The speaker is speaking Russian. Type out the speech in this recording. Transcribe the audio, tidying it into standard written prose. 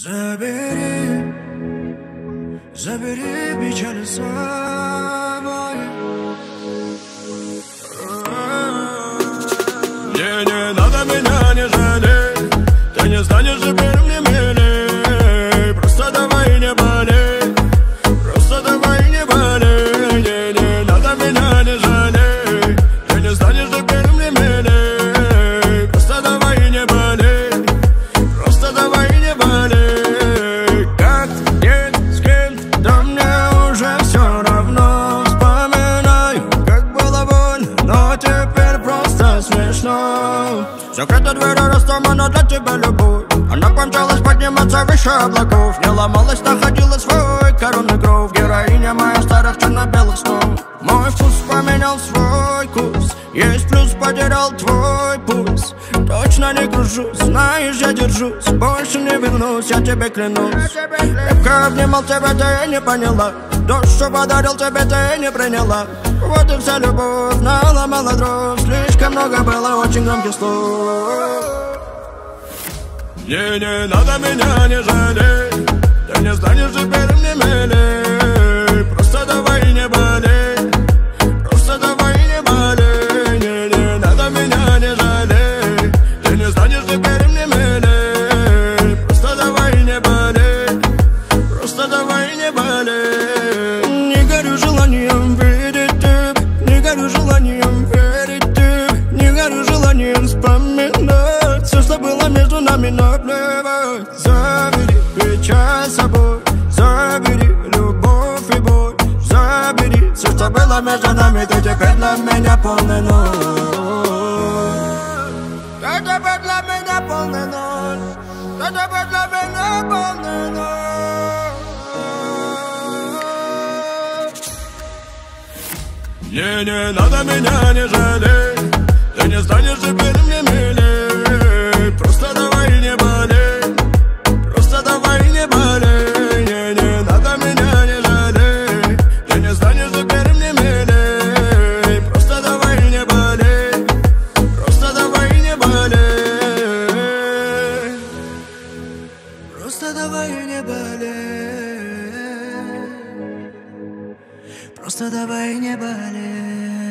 Забери, забери печаль с собой. Не надо меня не жалеть, ты не станешь теперь мне милей. Просто давай не болей, просто давай не болей. Не надо меня не жалеть, ты не станешь теперь мне милей. Просто давай не болей, просто давай не болей. Как, где, с кем, да мне уже все равно. Вспоминаю, как было больно, но теперь просто смешно. Закрыта дверь, растомана для тебя любовь. Она помчалась подниматься выше облаков. Не ломалась, находила свой коронный кров. Героиня моя старых черно-белых снов. Мой вкус поменял свой курс. Есть плюс, потерял твой пульс. Точно не кружусь, знаешь, я держусь. Больше не вернусь, я тебе клянусь. Крепко обнимал тебя, ты не поняла. Дождь, что подарил тебе, ты не приняла. Вот и вся любовь, наломала дров. Слишком много было очень громких слов. Не надо меня не жалеть, ты не станешь теперь мне милей. Просто давай не болей, просто давай не болей. Не надо меня не жалеть, ты не станешь теперь мне милей. Просто давай не болей, просто давай не болей. Не горю желанием видеть тебя, не горю желанием верить тебе, не горю желанием вспоминать все, что было между нами, наплевать. Забери печаль с собой, забери любовь и боль, забери все, что было между нами. Ты теперь для меня полный ноль. Ты теперь для меня полный ноль. Ты теперь для меня полный ноль. Не надо меня не жалеть, ты не станешь теперь мне милей. Просто давай не болей, просто давай не болей. Не надо меня не жалеть, ты не станешь теперь мне милей. Просто давай не болей, просто давай не болей. Просто давай не болей, просто давай не болей.